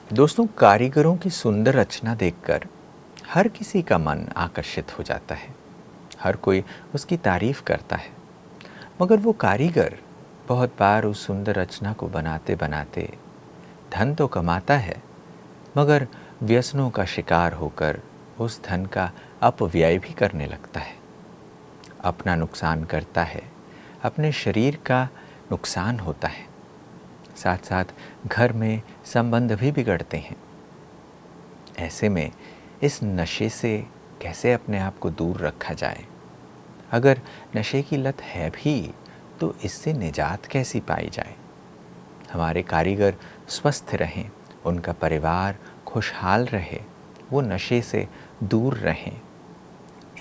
दोस्तों, कारीगरों की सुंदर रचना देखकर हर किसी का मन आकर्षित हो जाता है। हर कोई उसकी तारीफ करता है। मगर वो कारीगर बहुत बार उस सुंदर रचना को बनाते बनाते धन तो कमाता है, मगर व्यसनों का शिकार होकर उस धन का अपव्यय भी करने लगता है। अपना नुकसान करता है, अपने शरीर का नुकसान होता है, साथ साथ घर में संबंध भी बिगड़ते हैं। ऐसे में इस नशे से कैसे अपने आप को दूर रखा जाए? अगर नशे की लत है भी तो इससे निजात कैसी पाई जाए? हमारे कारीगर स्वस्थ रहें, उनका परिवार खुशहाल रहे, वो नशे से दूर रहें।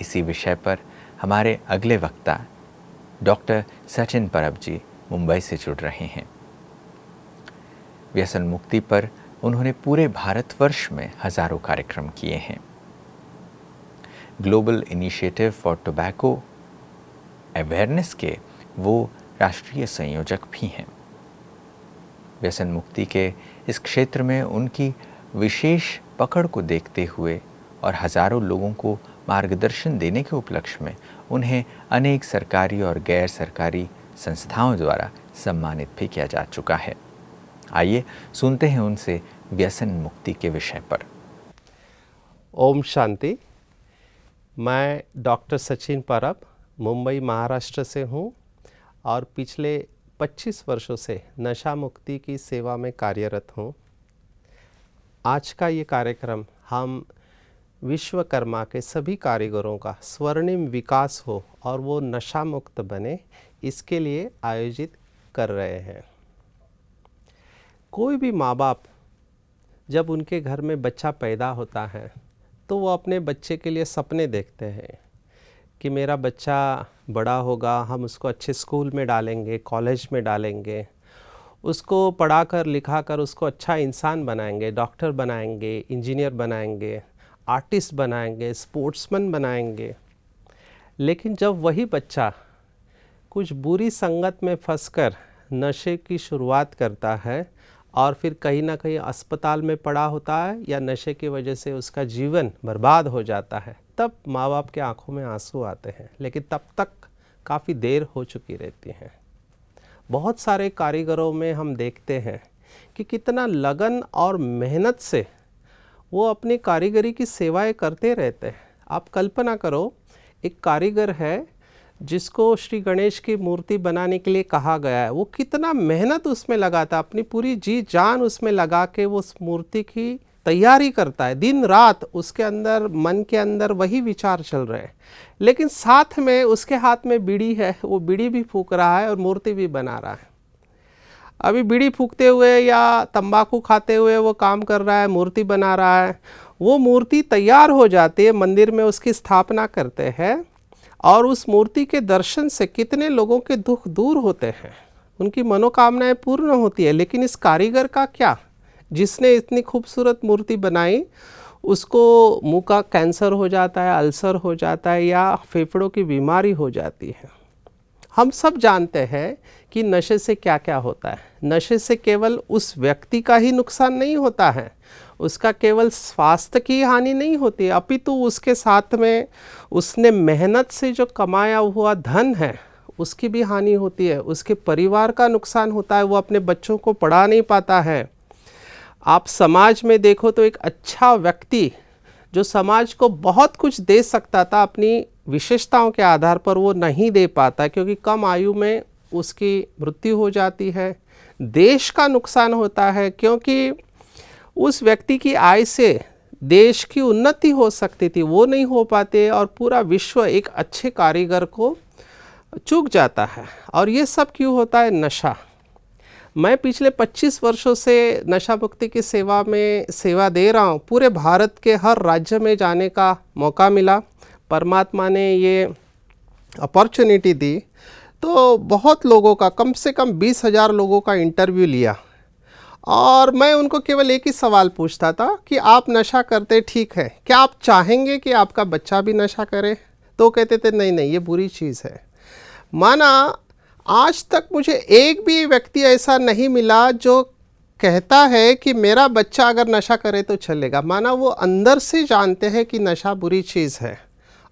इसी विषय पर हमारे अगले वक्ता डॉक्टर सचिन परब जी मुंबई से जुड़ रहे हैं। व्यसन मुक्ति पर उन्होंने पूरे भारतवर्ष में हजारों कार्यक्रम किए हैं। Global initiative for tobacco awareness के वो राष्ट्रीय संयोजक भी हैं। व्यसन मुक्ति के इस क्षेत्र में उनकी विशेष पकड़ को देखते हुए और हजारों लोगों को मार्गदर्शन देने के उपलक्ष्य में उन्हें अनेक सरकारी और गैर सरकारी संस्थाओं द्वारा सम्मानित भी किया जा चुका है। आइए सुनते हैं उनसे व्यसन मुक्ति के विषय पर। ओम शांति। मैं डॉक्टर सचिन परब मुंबई महाराष्ट्र से हूँ और पिछले 25 वर्षों से नशा मुक्ति की सेवा में कार्यरत हूँ। आज का ये कार्यक्रम हम विश्वकर्मा के सभी कारीगरों का स्वर्णिम विकास हो और वो नशा मुक्त बने, इसके लिए आयोजित कर रहे हैं। कोई भी माँ बाप जब उनके घर में बच्चा पैदा होता है तो वो अपने बच्चे के लिए सपने देखते हैं कि मेरा बच्चा बड़ा होगा, हम उसको अच्छे स्कूल में डालेंगे, कॉलेज में डालेंगे, उसको पढ़ाकर लिखाकर उसको अच्छा इंसान बनाएंगे, डॉक्टर बनाएंगे, इंजीनियर बनाएंगे, आर्टिस्ट बनाएंगे, स्पोर्ट्समैन बनाएंगे। लेकिन जब वही बच्चा कुछ बुरी संगत में फंसकर नशे की शुरुआत करता है और फिर कहीं ना कहीं अस्पताल में पड़ा होता है या नशे की वजह से उसका जीवन बर्बाद हो जाता है, तब माँ बाप के आंखों में आंसू आते हैं। लेकिन तब तक काफ़ी देर हो चुकी रहती है। बहुत सारे कारीगरों में हम देखते हैं कि कितना लगन और मेहनत से वो अपनी कारीगरी की सेवाएं करते रहते हैं। आप कल्पना करो, एक कारीगर है जिसको श्री गणेश की मूर्ति बनाने के लिए कहा गया है, वो कितना मेहनत उसमें लगाता है, अपनी पूरी जी जान उसमें लगा के वो उस मूर्ति की तैयारी करता है। दिन रात उसके अंदर, मन के अंदर वही विचार चल रहे हैं, लेकिन साथ में उसके हाथ में बीड़ी है, वो बीड़ी भी फूंक रहा है और मूर्ति भी बना रहा है। अभी बीड़ी फूंकते हुए या तंबाकू खाते हुए वो काम कर रहा है, मूर्ति बना रहा है। वो मूर्ति तैयार हो जाती है, मंदिर में उसकी स्थापना करते हैं और उस मूर्ति के दर्शन से कितने लोगों के दुख दूर होते हैं, उनकी मनोकामनाएं पूर्ण होती है। लेकिन इस कारीगर का क्या, जिसने इतनी खूबसूरत मूर्ति बनाई, उसको मुंह का कैंसर हो जाता है, अल्सर हो जाता है या फेफड़ों की बीमारी हो जाती है। हम सब जानते हैं कि नशे से क्या क्या होता है। नशे से केवल उस व्यक्ति का ही नुकसान नहीं होता है, उसका केवल स्वास्थ्य की हानि नहीं होती, अपितु उसके साथ में उसने मेहनत से जो कमाया हुआ धन है उसकी भी हानि होती है, उसके परिवार का नुकसान होता है, वो अपने बच्चों को पढ़ा नहीं पाता है। आप समाज में देखो तो एक अच्छा व्यक्ति जो समाज को बहुत कुछ दे सकता था, अपनी विशेषताओं के आधार पर वो नहीं दे पाता क्योंकि कम आयु में उसकी मृत्यु हो जाती है। देश का नुकसान होता है क्योंकि उस व्यक्ति की आय से देश की उन्नति हो सकती थी, वो नहीं हो पाते और पूरा विश्व एक अच्छे कारीगर को चूक जाता है। और ये सब क्यों होता है? नशा। मैं पिछले 25 वर्षों से नशा मुक्ति की सेवा में सेवा दे रहा हूँ। पूरे भारत के हर राज्य में जाने का मौका मिला, परमात्मा ने ये अपॉर्चुनिटी दी। तो बहुत लोगों का, कम से कम 20,000 लोगों का इंटरव्यू लिया, और मैं उनको केवल एक ही सवाल पूछता था कि आप नशा करते ठीक है, क्या आप चाहेंगे कि आपका बच्चा भी नशा करे? तो कहते थे नहीं नहीं, ये बुरी चीज़ है। माना आज तक मुझे एक भी व्यक्ति ऐसा नहीं मिला जो कहता है कि मेरा बच्चा अगर नशा करे तो चलेगा। माना वो अंदर से जानते हैं कि नशा बुरी चीज़ है,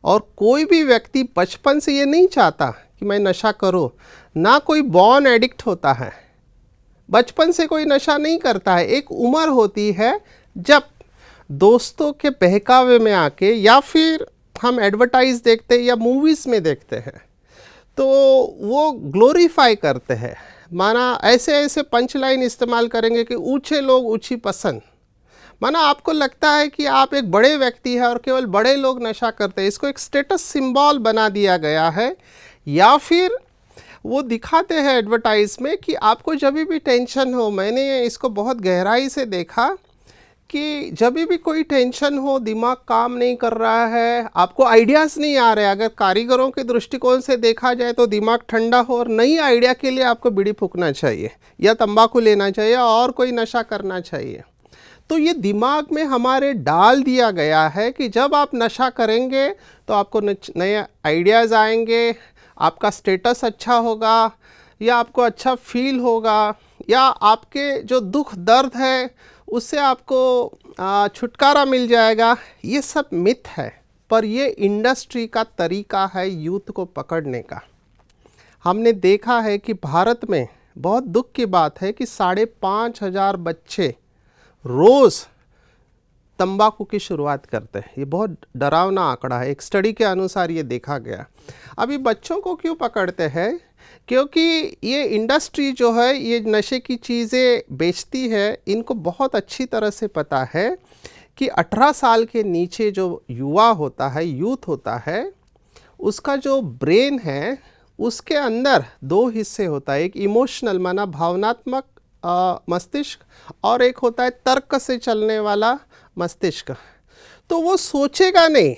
और कोई भी व्यक्ति बचपन से ये नहीं चाहता कि मैं नशा करूं। ना कोई बॉर्न एडिक्ट होता है, बचपन से कोई नशा नहीं करता है। एक उम्र होती है जब दोस्तों के बहकावे में आके, या फिर हम एडवर्टाइज देखते हैं या मूवीज़ में देखते हैं, तो वो ग्लोरीफाई करते हैं। माना ऐसे ऐसे पंच लाइन इस्तेमाल करेंगे कि ऊंचे लोग ऊंची पसंद। माना आपको लगता है कि आप एक बड़े व्यक्ति हैं और केवल बड़े लोग नशा करते हैं, इसको एक स्टेटस सिंबल बना दिया गया है। या फिर वो दिखाते हैं एडवर्टाइज में कि आपको जब भी टेंशन हो, मैंने इसको बहुत गहराई से देखा कि जब भी कोई टेंशन हो, दिमाग काम नहीं कर रहा है, आपको आइडियाज़ नहीं आ रहे, अगर कारीगरों के दृष्टिकोण से देखा जाए तो दिमाग ठंडा हो और नई आइडिया के लिए आपको बीड़ी फूकना चाहिए या तंबाकू लेना चाहिए और कोई नशा करना चाहिए। तो ये दिमाग में हमारे डाल दिया गया है कि जब आप नशा करेंगे तो आपको नए आइडियाज़ आएंगे, आपका स्टेटस अच्छा होगा, या आपको अच्छा फील होगा, या आपके जो दुख दर्द है उससे आपको छुटकारा मिल जाएगा। ये सब मिथ है, पर ये इंडस्ट्री का तरीका है यूथ को पकड़ने का। हमने देखा है कि भारत में बहुत दुख की बात है कि 5,500 बच्चे रोज़ तंबाकू की शुरुआत करते हैं। ये बहुत डरावना आंकड़ा है, एक स्टडी के अनुसार ये देखा गया। अभी बच्चों को क्यों पकड़ते हैं? क्योंकि ये इंडस्ट्री जो है, ये नशे की चीज़ें बेचती है, इनको बहुत अच्छी तरह से पता है कि 18 साल के नीचे जो युवा होता है, यूथ होता है, उसका जो ब्रेन है उसके अंदर 2 हिस्से होता है। एक इमोशनल माना भावनात्मक मस्तिष्क, और एक होता है तर्क से चलने वाला मस्तिष्क। तो वो सोचेगा नहीं,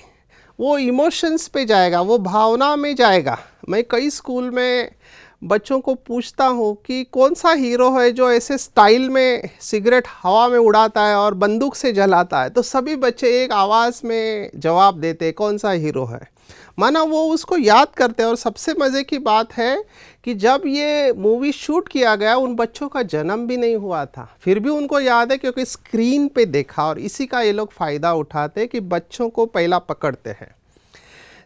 वो इमोशंस पे जाएगा, वो भावना में जाएगा। मैं कई स्कूल में बच्चों को पूछता हूँ कि कौन सा हीरो है जो ऐसे स्टाइल में सिगरेट हवा में उड़ाता है और बंदूक से जलाता है, तो सभी बच्चे एक आवाज़ में जवाब देते कौन सा हीरो है। माना वो उसको याद करते हैं। और सबसे मज़े की बात है कि जब ये मूवी शूट किया गया, उन बच्चों का जन्म भी नहीं हुआ था, फिर भी उनको याद है क्योंकि स्क्रीन पे देखा। और इसी का ये लोग फ़ायदा उठाते कि बच्चों को पहला पकड़ते हैं।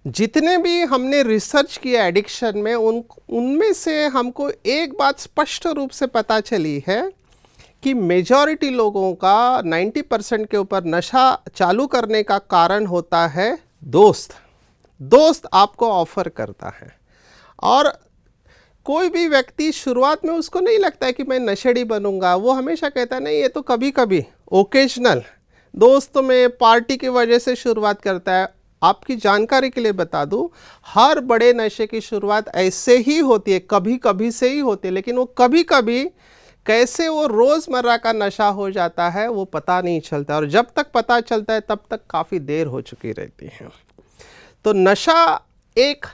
जितने भी हमने रिसर्च किया एडिक्शन में, उनमें से हमको एक बात स्पष्ट रूप से पता चली है कि मेजॉरिटी लोगों का 90% के ऊपर नशा चालू करने का कारण होता है दोस्त आपको ऑफ़र करता है। और कोई भी व्यक्ति शुरुआत में उसको नहीं लगता है कि मैं नशेड़ी बनूंगा, वो हमेशा कहता है नहीं ये तो कभी कभी ओकेजनल दोस्तों में पार्टी की वजह से शुरुआत करता है। आपकी जानकारी के लिए बता दूं, हर बड़े नशे की शुरुआत ऐसे ही होती है, कभी कभी से ही होती है, लेकिन वो कभी कभी कैसे वो रोज़मर्रा का नशा हो जाता है वो पता नहीं चलता, और जब तक पता चलता है तब तक काफ़ी देर हो चुकी रहती है। तो नशा एक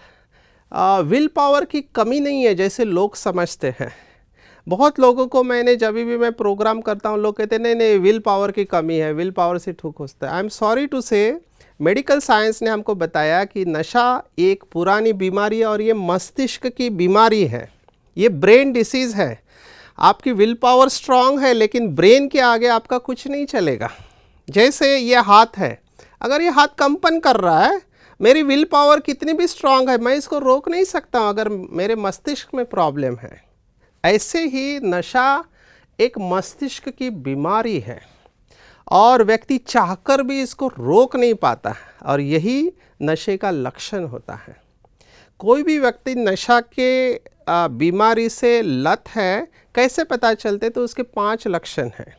विल पावर की कमी नहीं है जैसे लोग समझते हैं। बहुत लोगों को मैंने जब भी मैं प्रोग्राम करता हूँ, लोग कहते हैं नहीं विल पावर की कमी है, विल पावर से ठीक होता है। आई एम सॉरी टू से, मेडिकल साइंस ने हमको बताया कि नशा एक पुरानी बीमारी है, और ये मस्तिष्क की बीमारी है, ये ब्रेन डिसीज़ है। आपकी विल पावर स्ट्रांग है, लेकिन ब्रेन के आगे आपका कुछ नहीं चलेगा। जैसे ये हाथ है, अगर ये हाथ कंपन कर रहा है, मेरी विल पावर कितनी भी स्ट्रांग है, मैं इसको रोक नहीं सकता हूँ अगर मेरे मस्तिष्क में प्रॉब्लम है। ऐसे ही नशा एक मस्तिष्क की बीमारी है, और व्यक्ति चाहकर भी इसको रोक नहीं पाता है, और यही नशे का लक्षण होता है। कोई भी व्यक्ति नशा के बीमारी से लत है, कैसे पता चलते? तो उसके 5 लक्षण हैं।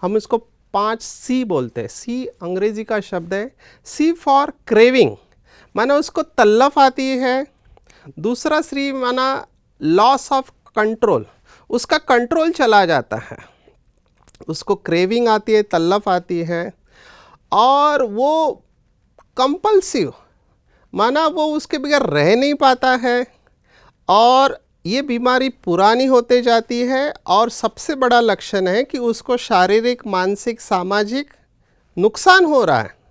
हम इसको 5 C बोलते हैं। C अंग्रेजी का शब्द है, C फॉर क्रेविंग, माना उसको तल्लफ आती है, दूसरा श्री माना लॉस ऑफ कंट्रोल, उसका कंट्रोल चला जाता है, उसको क्रेविंग आती है, तलब आती है, और वो कंपल्सिव माना वो उसके बगैर रह नहीं पाता है, और ये बीमारी पुरानी होते जाती है। और सबसे बड़ा लक्षण है कि उसको शारीरिक, मानसिक, सामाजिक नुकसान हो रहा है।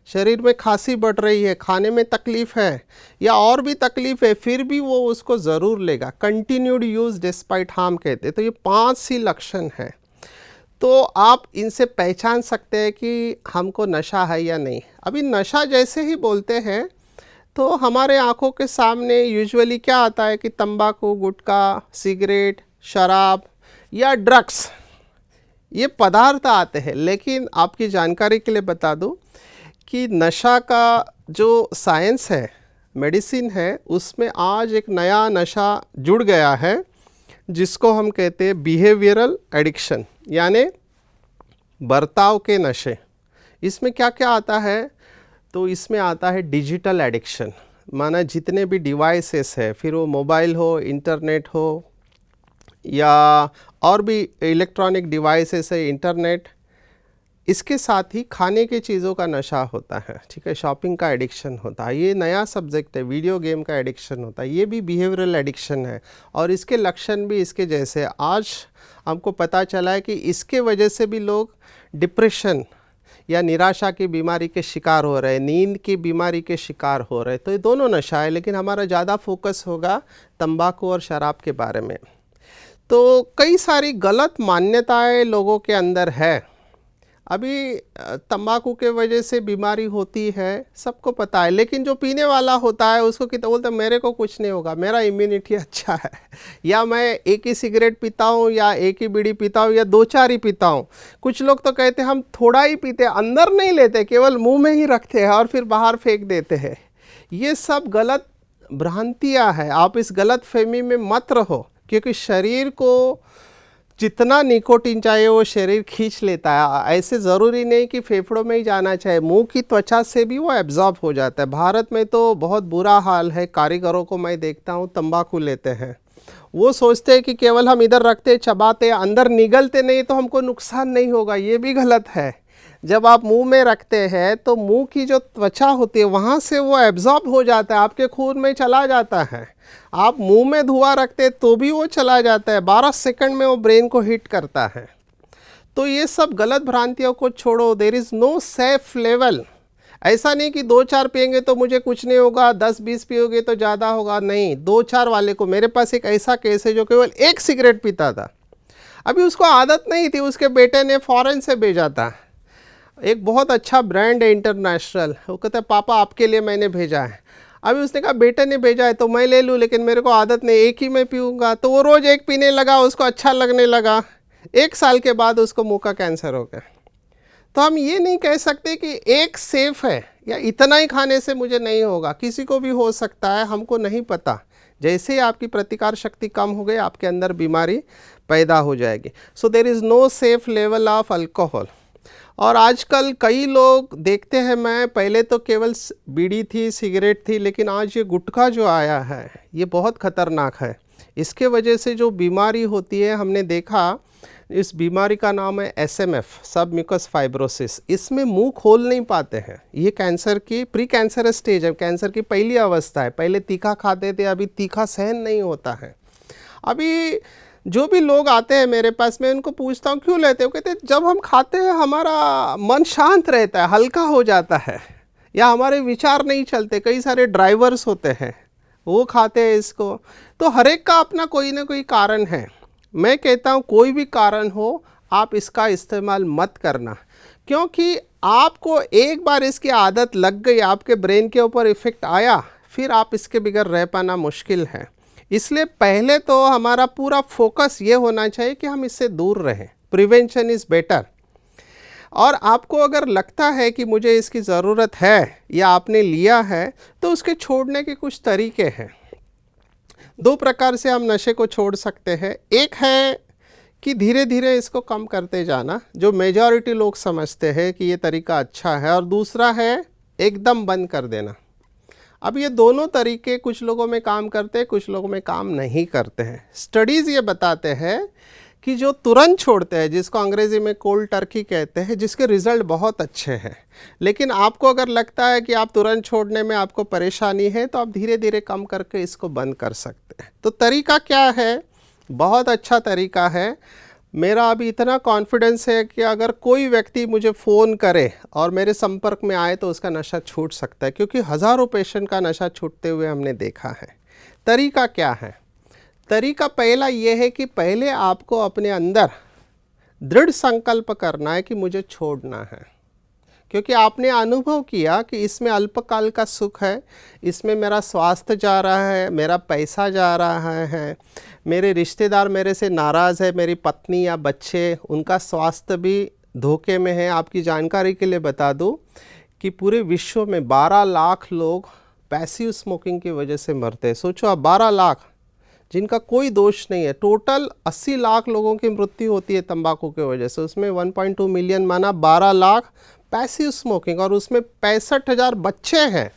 शरीर में खांसी बढ़ रही है, खाने में तकलीफ़ है या और भी तकलीफ़ है, फिर भी वो उसको ज़रूर लेगा। कंटिन्यूड यूज़ डिस्पाइट हार्म कहते हैं। तो ये 5 सी लक्षण हैं। तो आप इनसे पहचान सकते हैं कि हमको नशा है या नहीं। अभी नशा जैसे ही बोलते हैं तो हमारे आँखों के सामने यूजुअली क्या आता है कि तंबाकू, गुटखा, सिगरेट, शराब या ड्रग्स, ये पदार्थ आते हैं। लेकिन आपकी जानकारी के लिए बता दूं कि नशा का जो साइंस है, मेडिसिन है, उसमें आज एक नया नशा जुड़ गया है जिसको हम कहते हैं बिहेवियरल एडिक्शन, यानी बर्ताव के नशे। इसमें क्या क्या आता है? तो इसमें आता है डिजिटल एडिक्शन, माना जितने भी डिवाइसेस है, फिर वो मोबाइल हो, इंटरनेट हो या और भी इलेक्ट्रॉनिक डिवाइसेस है, इंटरनेट, इसके साथ ही खाने की चीज़ों का नशा होता है, ठीक है, शॉपिंग का एडिक्शन होता है, ये नया सब्जेक्ट है, वीडियो गेम का एडिक्शन होता है, ये भी बिहेवियरल एडिक्शन है। और इसके लक्षण भी इसके जैसे। आज हमको पता चला है कि इसके वजह से भी लोग डिप्रेशन या निराशा की बीमारी के शिकार हो रहे हैं, नींद की बीमारी के शिकार हो रहे हैं। तो ये दोनों नशा है, लेकिन हमारा ज़्यादा फोकस होगा तंबाकू और शराब के बारे में। तो कई सारी गलत मान्यताएं लोगों के अंदर है। अभी तंबाकू के वजह से बीमारी होती है, सबको पता है, लेकिन जो पीने वाला होता है उसको कितना बोलते हैं, मेरे को कुछ नहीं होगा, मेरा इम्यूनिटी अच्छा है, या मैं एक ही सिगरेट पीता हूँ या एक ही बीड़ी पीता हूँ या 2-4 ही पीता हूँ। कुछ लोग तो कहते हैं हम थोड़ा ही पीते, अंदर नहीं लेते, केवल मुंह में ही रखते हैं और फिर बाहर फेंक देते हैं। ये सब गलत भ्रांतियाँ हैं। आप इस गलत फहमी में मत रहो, क्योंकि शरीर को जितना निकोटीन चाहिए वो शरीर खींच लेता है। ऐसे ज़रूरी नहीं कि फेफड़ों में ही जाना चाहिए, मुंह की त्वचा से भी वो एब्जॉर्ब हो जाता है। भारत में तो बहुत बुरा हाल है, कारीगरों को मैं देखता हूँ तंबाकू लेते हैं, वो सोचते हैं कि केवल हम इधर रखते, चबाते, अंदर निगलते नहीं तो हमको नुकसान नहीं होगा। ये भी गलत है। जब आप मुंह में रखते हैं तो मुंह की जो त्वचा होती है वहाँ से वो एब्जॉर्ब हो जाता है, आपके खून में चला जाता है। आप मुंह में धुआं रखते तो भी वो चला जाता है, 12 सेकंड में वो ब्रेन को हिट करता है। तो ये सब गलत भ्रांतियों को छोड़ो। There is no safe level. ऐसा नहीं कि 2-4 पिएंगे तो मुझे कुछ नहीं होगा, 10-20 पियोगे तो ज़्यादा होगा, नहीं। 2-4 वाले को, मेरे पास एक ऐसा केस है जो केवल 1 सिगरेट पीता था, अभी उसको आदत नहीं थी, उसके बेटे ने फॉरेन से भेजा था, एक बहुत अच्छा ब्रांड है इंटरनेशनल, वो कहता है पापा आपके लिए मैंने भेजा है। अभी उसने कहा बेटे ने भेजा है तो मैं ले लूँ, लेकिन मेरे को आदत नहीं, एक ही मैं पीऊँगा। तो वो रोज़ एक पीने लगा, उसको अच्छा लगने लगा। 1 साल के बाद उसको मुंह का कैंसर हो गया। तो हम ये नहीं कह सकते कि एक सेफ है या इतना ही खाने से मुझे नहीं होगा, किसी को भी हो सकता है, हमको नहीं पता। जैसे ही आपकी प्रतिकार शक्ति कम हो गई, आपके अंदर बीमारी पैदा हो जाएगी। So there is no safe level of alcohol. और आजकल कई लोग देखते हैं, मैं पहले तो केवल बीड़ी थी, सिगरेट थी, लेकिन आज ये गुटखा जो आया है ये बहुत ख़तरनाक है। इसके वजह से जो बीमारी होती है, हमने देखा, इस बीमारी का नाम है SMF, सब म्यूकस फाइब्रोसिस। इसमें मुंह खोल नहीं पाते हैं। ये कैंसर की प्री कैंसर स्टेज है, कैंसर की पहली अवस्था है। पहले तीखा खाते थे, अभी तीखा सहन नहीं होता है। अभी जो भी लोग आते हैं मेरे पास, मैं उनको पूछता हूँ क्यों लेते हो, कहते हैं जब हम खाते हैं हमारा मन शांत रहता है, हल्का हो जाता है, या हमारे विचार नहीं चलते। कई सारे ड्राइवर्स होते हैं वो खाते हैं इसको। तो हर एक का अपना कोई ना कोई कारण है। मैं कहता हूँ कोई भी कारण हो, आप इसका इस्तेमाल मत करना, क्योंकि आपको एक बार इसकी आदत लग गई, आपके ब्रेन के ऊपर इफ़ेक्ट आया, फिर आप इसके बगैर रह पाना मुश्किल है। इसलिए पहले तो हमारा पूरा फोकस ये होना चाहिए कि हम इससे दूर रहें। Prevention is better. और आपको अगर लगता है कि मुझे इसकी ज़रूरत है या आपने लिया है, तो उसके छोड़ने के कुछ तरीके हैं। 2 प्रकार से हम नशे को छोड़ सकते हैं। एक है कि धीरे धीरे इसको कम करते जाना, जो मेजॉरिटी लोग समझते हैं कि ये तरीका अच्छा है, और दूसरा है एकदम बंद कर देना। अब ये दोनों तरीके कुछ लोगों में काम करते हैं, कुछ लोगों में काम नहीं करते हैं। स्टडीज़ ये बताते हैं कि जो तुरंत छोड़ते हैं, जिसको अंग्रेज़ी में कोल्ड टर्की कहते हैं, जिसके रिज़ल्ट बहुत अच्छे हैं, लेकिन आपको अगर लगता है कि आप तुरंत छोड़ने में आपको परेशानी है तो आप धीरे धीरे कम करके इसको बंद कर सकते हैं। तो तरीका क्या है? बहुत अच्छा तरीका है। मेरा अभी इतना कॉन्फिडेंस है कि अगर कोई व्यक्ति मुझे फ़ोन करे और मेरे संपर्क में आए तो उसका नशा छूट सकता है, क्योंकि हज़ारों पेशेंट का नशा छूटते हुए हमने देखा है। तरीका क्या है? तरीका पहला ये है कि पहले आपको अपने अंदर दृढ़ संकल्प करना है कि मुझे छोड़ना है, क्योंकि आपने अनुभव किया कि इसमें अल्पकाल का सुख है, इसमें मेरा स्वास्थ्य जा रहा है, मेरा पैसा जा रहा है, मेरे रिश्तेदार मेरे से नाराज़ है, मेरी पत्नी या बच्चे, उनका स्वास्थ्य भी धोखे में है। आपकी जानकारी के लिए बता दूं कि पूरे विश्व में 12 लाख लोग पैसिव स्मोकिंग की वजह से मरते हैं। सोचो आप, 12 लाख जिनका कोई दोष नहीं है। टोटल 80 लाख लोगों की मृत्यु होती है तंबाकू की वजह से, उसमें 1.2 मिलियन माना 12 लाख पैसिव स्मोकिंग, और उसमें 65,000 बच्चे हैं,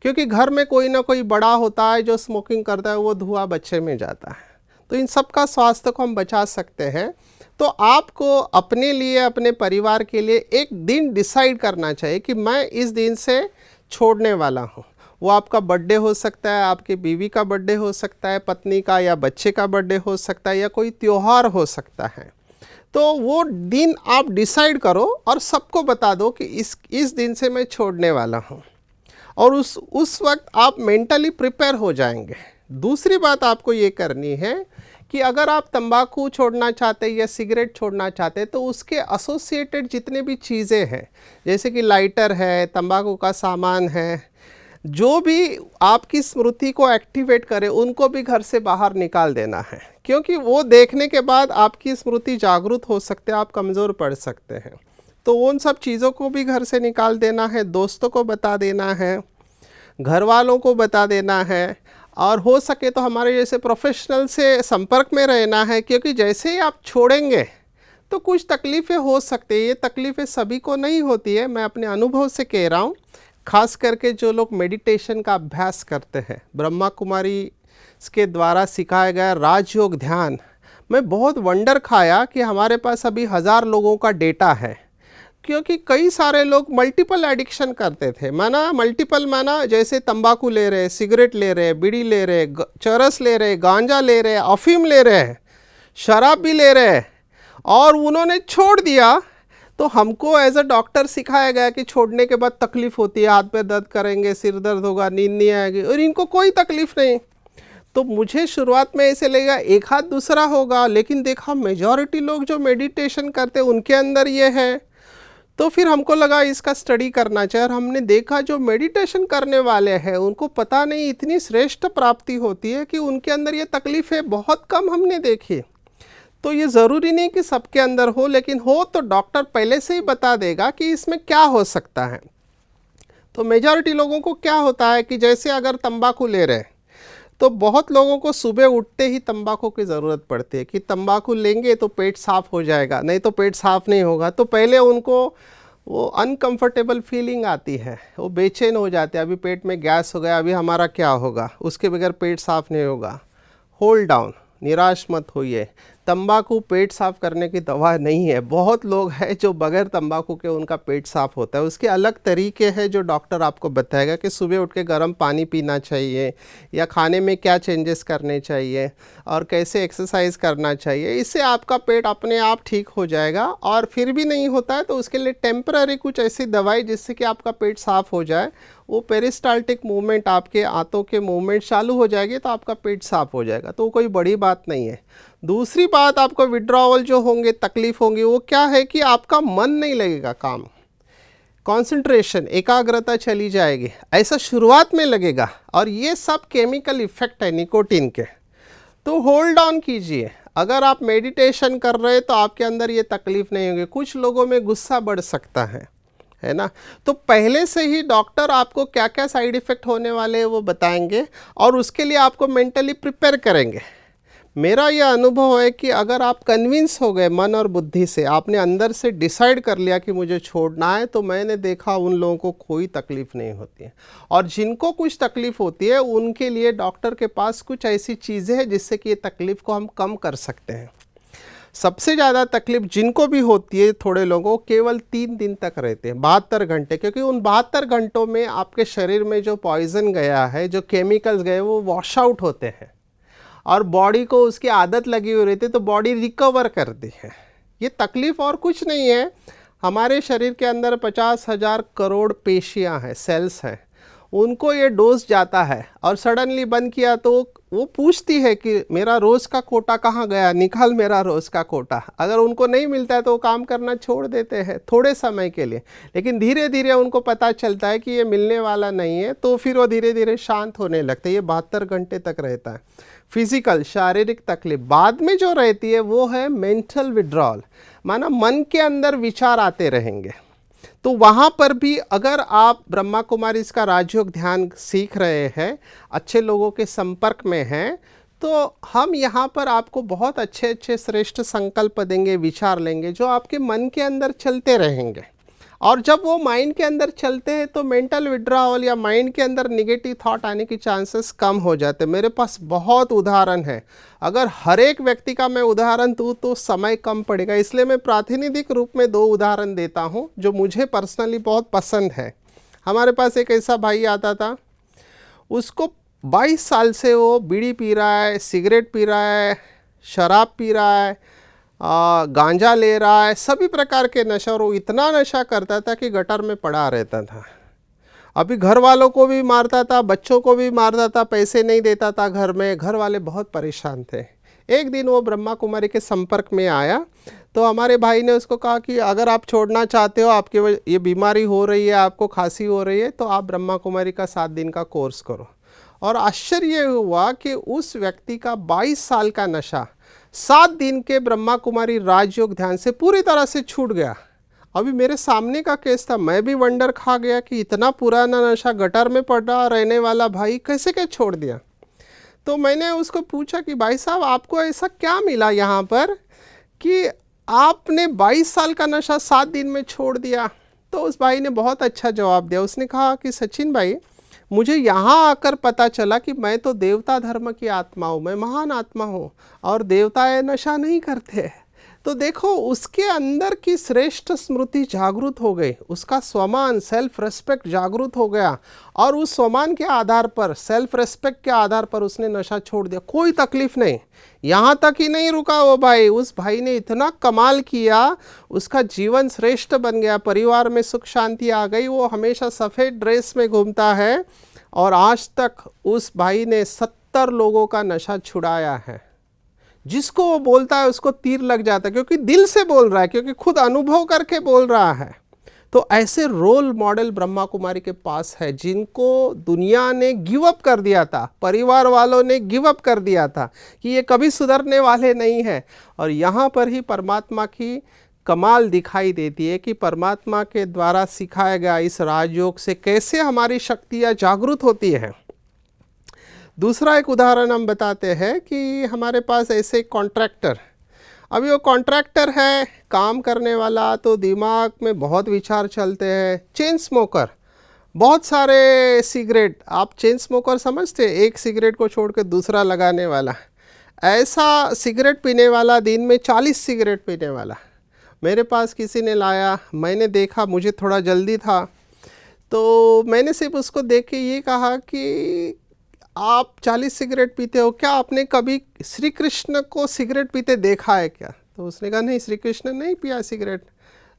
क्योंकि घर में कोई ना कोई बड़ा होता है जो स्मोकिंग करता है, वो धुआं बच्चे में जाता है। तो इन सब का स्वास्थ्य को हम बचा सकते हैं। तो आपको अपने लिए, अपने परिवार के लिए एक दिन डिसाइड करना चाहिए कि मैं इस दिन से छोड़ने वाला हूँ। वो आपका बर्थडे हो सकता है, आपके बीवी का बर्थडे हो सकता है, पत्नी का या बच्चे का बर्थडे हो सकता है, या कोई त्यौहार हो सकता है। तो वो दिन आप डिसाइड करो और सबको बता दो कि इस दिन से मैं छोड़ने वाला हूँ, और उस वक्त आप मेंटली प्रिपेयर हो जाएंगे। दूसरी बात आपको ये करनी है कि अगर आप तंबाकू छोड़ना चाहते हैं या सिगरेट छोड़ना चाहते हैं, तो उसके एसोसिएटेड जितने भी चीज़ें हैं, जैसे कि लाइटर है, तंबाकू का सामान है, जो भी आपकी स्मृति को एक्टिवेट करे, उनको भी घर से बाहर निकाल देना है, क्योंकि वो देखने के बाद आपकी स्मृति जागरूक हो सकते हैं, आप कमज़ोर पड़ सकते हैं। तो उन सब चीज़ों को भी घर से निकाल देना है, दोस्तों को बता देना है, घर वालों को बता देना है, और हो सके तो हमारे जैसे प्रोफेशनल से संपर्क में रहना है, क्योंकि जैसे ही आप छोड़ेंगे तो कुछ तकलीफ़ें हो सकती है। ये तकलीफ़ें सभी को नहीं होती है, मैं अपने अनुभव से कह रहा हूँ। खास करके जो लोग मेडिटेशन का अभ्यास करते हैं, ब्रह्मा कुमारी के द्वारा सिखाया गया राजयोग ध्यान, मैं बहुत वंडर खाया कि हमारे पास अभी 1000 लोगों का डेटा है, क्योंकि कई सारे लोग मल्टीपल एडिक्शन करते थे। माना मल्टीपल, माना जैसे तंबाकू ले रहे, सिगरेट ले रहे, बीड़ी ले रहे, चरस ले रहे, गांजा ले रहे, अफीम ले रहे, शराब भी ले रहे, और उन्होंने छोड़ दिया। तो हमको एज अ डॉक्टर सिखाया गया कि छोड़ने के बाद तकलीफ़ होती है, हाथ पैर दर्द करेंगे, सिर दर्द होगा, नींद नहीं आएगी, और इनको कोई तकलीफ़ नहीं। तो मुझे शुरुआत में ऐसे लगेगा एक हाथ दूसरा होगा, लेकिन देखा मेजॉरिटी लोग जो मेडिटेशन करते हैं उनके अंदर ये है। तो फिर हमको लगा इसका स्टडी करना चाहिए, और हमने देखा जो मेडिटेशन करने वाले हैं उनको पता नहीं इतनी श्रेष्ठ प्राप्ति होती है कि उनके अंदर ये तकलीफ़ें बहुत कम हमने देखी। तो ये ज़रूरी नहीं कि सबके अंदर हो, लेकिन हो तो डॉक्टर पहले से ही बता देगा कि इसमें क्या हो सकता है। तो मेजॉरिटी लोगों को क्या होता है कि जैसे अगर तंबाकू ले रहे हैं, तो बहुत लोगों को सुबह उठते ही तंबाकू की ज़रूरत पड़ती है कि तंबाकू लेंगे तो पेट साफ़ हो जाएगा, नहीं तो पेट साफ़ नहीं होगा। तो पहले उनको वो अनकंफर्टेबल फीलिंग आती है, वो बेचैन हो जाते हैं, अभी पेट में गैस हो गया, अभी हमारा क्या होगा, उसके बगैर पेट साफ़ नहीं होगा। होल्ड डाउन, निराश मत होइए, तंबाकू पेट साफ़ करने की दवा नहीं है। बहुत लोग हैं जो बगैर तंबाकू के उनका पेट साफ़ होता है। उसके अलग तरीके हैं जो डॉक्टर आपको बताएगा कि सुबह उठ के गर्म पानी पीना चाहिए, या खाने में क्या चेंजेस करने चाहिए, और कैसे एक्सरसाइज करना चाहिए। इससे आपका पेट अपने आप ठीक हो जाएगा। और फिर भी नहीं होता है तो उसके लिए टेम्पररी कुछ ऐसी दवाई जिससे कि आपका पेट साफ़ हो जाए, वो पेरिस्टाल्टिक मूवमेंट, आपके आंतों के मूवमेंट चालू हो जाएगी तो आपका पेट साफ़ हो जाएगा। तो कोई बड़ी बात नहीं है। दूसरी बात, आपको विड्रॉवल जो होंगे, तकलीफ़ होंगी, वो क्या है कि आपका मन नहीं लगेगा काम, कंसंट्रेशन, एकाग्रता चली जाएगी, ऐसा शुरुआत में लगेगा। और ये सब केमिकल इफ़ेक्ट है निकोटीन के। तो होल्ड ऑन कीजिए। अगर आप मेडिटेशन कर रहे हैं तो आपके अंदर ये तकलीफ़ नहीं होगी। कुछ लोगों में गुस्सा बढ़ सकता है ना। तो पहले से ही डॉक्टर आपको क्या क्या साइड इफ़ेक्ट होने वाले हैं वो बताएंगे, और उसके लिए आपको मेंटली प्रिपेयर करेंगे। मेरा यह अनुभव है कि अगर आप कन्विंस हो गए मन और बुद्धि से, आपने अंदर से डिसाइड कर लिया कि मुझे छोड़ना है, तो मैंने देखा उन लोगों को कोई तकलीफ़ नहीं होती है। और जिनको कुछ तकलीफ़ होती है उनके लिए डॉक्टर के पास कुछ ऐसी चीज़ें हैं जिससे कि ये तकलीफ़ को हम कम कर सकते हैं। सबसे ज़्यादा तकलीफ़ जिनको भी होती है, थोड़े लोगों को केवल 3 दिन तक रहते हैं, 72 घंटे, क्योंकि उन 72 घंटों में आपके शरीर में जो पॉइज़न गया है, जो केमिकल्स गए, वो वॉश आउट होते हैं और बॉडी को उसकी आदत लगी हुई रहती है, तो बॉडी रिकवर करती है। ये तकलीफ़ और कुछ नहीं है। हमारे शरीर के अंदर 50,000 करोड़ पेशियां हैं, सेल्स हैं, उनको ये डोज जाता है और सडनली बंद किया तो वो पूछती है कि मेरा रोज़ का कोटा कहाँ गया, निकाल मेरा रोज़ का कोटा। अगर उनको नहीं मिलता है तो वो काम करना छोड़ देते हैं थोड़े समय के लिए, लेकिन धीरे धीरे उनको पता चलता है कि ये मिलने वाला नहीं है, तो फिर वो धीरे धीरे शांत होने लगते हैं। ये 72 घंटे तक रहता है। फिजिकल, शारीरिक तकलीफ बाद में जो रहती है वो है मेंटल विड्रॉल, माना मन के अंदर विचार आते रहेंगे। तो वहाँ पर भी अगर आप ब्रह्मा कुमारी इसका राजयोग ध्यान सीख रहे हैं, अच्छे लोगों के संपर्क में हैं, तो हम यहाँ पर आपको बहुत अच्छे अच्छे श्रेष्ठ संकल्प देंगे, विचार लेंगे जो आपके मन के अंदर चलते रहेंगे। और जब वो माइंड के अंदर चलते हैं तो मेंटल विड्रॉवल या माइंड के अंदर निगेटिव थॉट आने की चांसेस कम हो जाते हैं। मेरे पास बहुत उदाहरण है, अगर हर एक व्यक्ति का मैं उदाहरण दूँ तो समय कम पड़ेगा, इसलिए मैं प्रातिनिधिक रूप में 2 उदाहरण देता हूँ जो मुझे पर्सनली बहुत पसंद है। हमारे पास एक ऐसा भाई आता था, उसको 22 साल से वो बीड़ी पी रहा है, सिगरेट पी रहा है, शराब पी रहा है, गांजा ले रहा है, सभी प्रकार के नशा, और वो इतना नशा करता था कि गटर में पड़ा रहता था। अभी घर वालों को भी मारता था, बच्चों को भी मारता था, पैसे नहीं देता था घर में, घर वाले बहुत परेशान थे। एक दिन वो ब्रह्मा कुमारी के संपर्क में आया, तो हमारे भाई ने उसको कहा कि अगर आप छोड़ना चाहते हो, आपके ये बीमारी हो रही है, आपको खांसी हो रही है, तो आप ब्रह्मा कुमारी का 7 दिन का कोर्स करो। और आश्चर्य हुआ कि उस व्यक्ति का 22 साल का नशा 7 दिन के ब्रह्मा कुमारी राजयोग ध्यान से पूरी तरह से छूट गया। अभी मेरे सामने का केस था, मैं भी वंडर खा गया कि इतना पुराना नशा, गटर में पड़ा रहने वाला भाई कैसे क्या छोड़ दिया। तो मैंने उसको पूछा कि भाई साहब आपको ऐसा क्या मिला यहाँ पर कि आपने 22 साल का नशा 7 दिन में छोड़ दिया। तो उस भाई ने बहुत अच्छा जवाब दिया। उसने कहा कि सचिन भाई, मुझे यहाँ आकर पता चला कि मैं तो देवता धर्म की आत्मा हूँ, मैं महान आत्मा हूँ, और देवता नशा नहीं करते। तो देखो, उसके अंदर की श्रेष्ठ स्मृति जागृत हो गई, उसका स्वमान सेल्फ रेस्पेक्ट जागृत हो गया, और उस स्वमान के आधार पर, सेल्फ रेस्पेक्ट के आधार पर उसने नशा छोड़ दिया, कोई तकलीफ नहीं। यहाँ तक ही नहीं रुका वो भाई, उस भाई ने इतना कमाल किया, उसका जीवन श्रेष्ठ बन गया, परिवार में सुख शांति आ गई, वो हमेशा सफ़ेद ड्रेस में घूमता है, और आज तक उस भाई ने 70 लोगों का नशा छुड़ाया है। जिसको वो बोलता है उसको तीर लग जाता है, क्योंकि दिल से बोल रहा है, क्योंकि खुद अनुभव करके बोल रहा है। तो ऐसे रोल मॉडल ब्रह्मा कुमारी के पास है, जिनको दुनिया ने गिव अप कर दिया था, परिवार वालों ने गिव अप कर दिया था कि ये कभी सुधरने वाले नहीं हैं। और यहाँ पर ही परमात्मा की कमाल दिखाई देती है कि परमात्मा के द्वारा सिखाया गया इस राजयोग से कैसे हमारी शक्तियाँ जागृत होती हैं। दूसरा एक उदाहरण हम बताते हैं कि हमारे पास ऐसे कॉन्ट्रैक्टर, अभी वो कॉन्ट्रैक्टर है, काम करने वाला, तो दिमाग में बहुत विचार चलते हैं। चेन स्मोकर, बहुत सारे सिगरेट, आप चेन स्मोकर समझते, एक सिगरेट को छोड़ के दूसरा लगाने वाला, ऐसा सिगरेट पीने वाला, दिन में 40 सिगरेट पीने वाला मेरे पास किसी ने लाया। मैंने देखा, मुझे थोड़ा जल्दी था, तो मैंने सिर्फ उसको देख के ये कहा कि आप 40 सिगरेट पीते हो, क्या आपने कभी श्री कृष्ण को सिगरेट पीते देखा है क्या? तो उसने कहा नहीं, श्री कृष्ण नहीं पिया सिगरेट।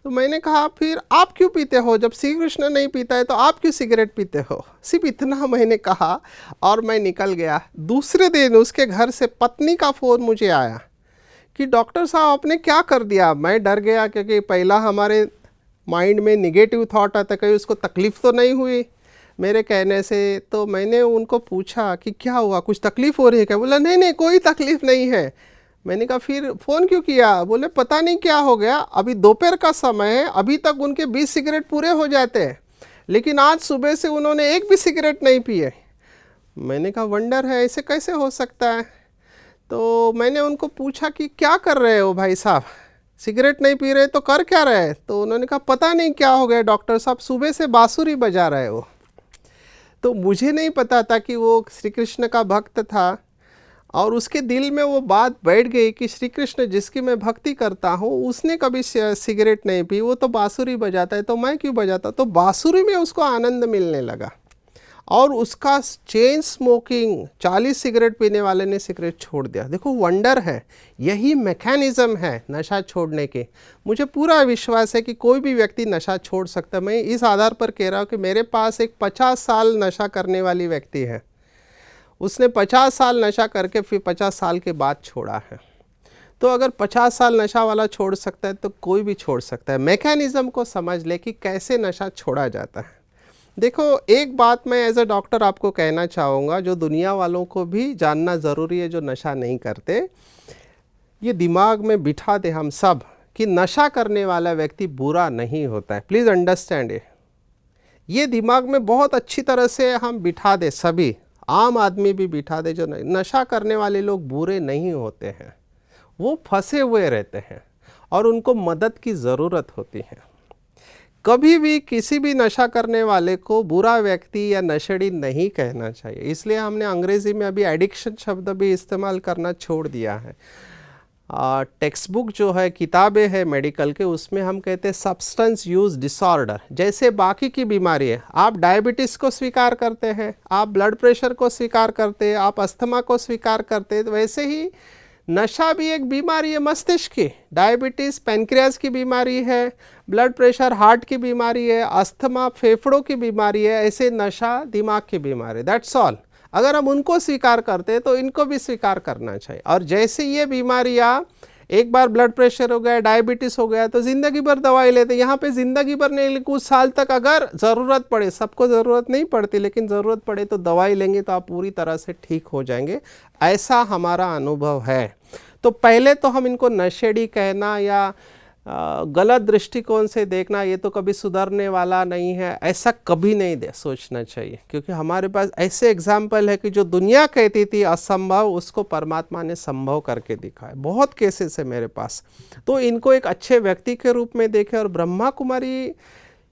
तो मैंने कहा फिर आप क्यों पीते हो, जब श्री कृष्ण नहीं पीता है तो आप क्यों सिगरेट पीते हो? सिर्फ इतना मैंने कहा और मैं निकल गया। दूसरे दिन उसके घर से पत्नी का फ़ोन मुझे आया कि डॉक्टर साहब आपने क्या कर दिया। मैं डर गया, क्योंकि पहला हमारे माइंड में निगेटिव थॉट आता, कहीं उसको तकलीफ़ तो नहीं हुई मेरे कहने से। तो मैंने उनको पूछा कि क्या हुआ, कुछ तकलीफ़ हो रही है क्या? बोला नहीं नहीं, कोई तकलीफ़ नहीं है। मैंने कहा फिर फ़ोन क्यों किया? बोले पता नहीं क्या हो गया, अभी दोपहर का समय है, अभी तक उनके 20 सिगरेट पूरे हो जाते हैं, लेकिन आज सुबह से उन्होंने एक भी सिगरेट नहीं पिए। मैंने कहा वंडर है, ऐसे कैसे हो सकता है? तो मैंने उनको पूछा कि क्या कर रहे हो भाई साहब, सिगरेट नहीं पी रहे तो कर क्या रहे? तो उन्होंने कहा पता नहीं क्या हो गया डॉक्टर साहब, सुबह से बांसुरी बजा रहे हो। तो मुझे नहीं पता था कि वो श्री कृष्ण का भक्त था, और उसके दिल में वो बात बैठ गई कि श्री कृष्ण जिसकी मैं भक्ति करता हूँ उसने कभी सिगरेट नहीं पी, वो तो बांसुरी बजाता है, तो मैं क्यों बजाता? तो बांसुरी में उसको आनंद मिलने लगा, और उसका चेन स्मोकिंग, 40 सिगरेट पीने वाले ने सिगरेट छोड़ दिया। देखो वंडर है, यही मैकेनिज़्म है नशा छोड़ने के। मुझे पूरा विश्वास है कि कोई भी व्यक्ति नशा छोड़ सकता है। मैं इस आधार पर कह रहा हूँ कि मेरे पास एक 50 साल नशा करने वाली व्यक्ति है, उसने 50 साल नशा करके फिर 50 साल के बाद छोड़ा है। तो अगर 50 साल नशा वाला छोड़ सकता है तो कोई भी छोड़ सकता है। मैकेनिज़्म को समझ ले कि कैसे नशा छोड़ा जाता है। देखो एक बात मैं एज अ डॉक्टर आपको कहना चाहूँगा, जो दुनिया वालों को भी जानना ज़रूरी है जो नशा नहीं करते, ये दिमाग में बिठा दे हम सब कि नशा करने वाला व्यक्ति बुरा नहीं होता है। प्लीज़ अंडरस्टैंड ये दिमाग में बहुत अच्छी तरह से हम बिठा दे, सभी आम आदमी भी बिठा दे, जो नशा करने वाले लोग बुरे नहीं होते हैं, वो फंसे हुए रहते हैं और उनको मदद की ज़रूरत होती है। कभी भी किसी भी नशा करने वाले को बुरा व्यक्ति या नशेड़ी नहीं कहना चाहिए। इसलिए हमने अंग्रेज़ी में अभी एडिक्शन शब्द भी इस्तेमाल करना छोड़ दिया है। टेक्स्ट बुक जो है, किताबें हैं मेडिकल के, उसमें हम कहते हैं सब्सटेंस यूज़ डिसऑर्डर। जैसे बाकी की बीमारी है, आप डायबिटीज़ को स्वीकार करते हैं, आप ब्लड प्रेशर को स्वीकार करते हैं, आप अस्थमा को स्वीकार करते हैं, तो वैसे ही नशा भी एक बीमारी है मस्तिष्क की। डायबिटीज़ पैनक्रियाज की बीमारी है, ब्लड प्रेशर हार्ट की बीमारी है, अस्थमा फेफड़ों की बीमारी है, ऐसे नशा दिमाग की बीमारी। That's all. अगर हम उनको स्वीकार करते हैं तो इनको भी स्वीकार करना चाहिए। और जैसे ये बीमारियाँ, एक बार ब्लड प्रेशर हो गया, डायबिटीज़ हो गया, तो ज़िंदगी भर दवाई लेते हैं। यहाँ पे ज़िंदगी भर नहीं, कुछ साल तक अगर ज़रूरत पड़े, सबको ज़रूरत नहीं पड़ती, लेकिन ज़रूरत पड़े तो दवाई लेंगे तो आप पूरी तरह से ठीक हो जाएंगे, ऐसा हमारा अनुभव है। तो पहले तो हम इनको नशेड़ी कहना या गलत दृष्टिकोण से देखना, ये तो कभी सुधरने वाला नहीं है, ऐसा कभी नहीं सोचना चाहिए। क्योंकि हमारे पास ऐसे एग्जाम्पल है कि जो दुनिया कहती थी असंभव, उसको परमात्मा ने संभव करके दिखाया। बहुत केसेस है मेरे पास। तो इनको एक अच्छे व्यक्ति के रूप में देखें। और ब्रह्मा कुमारी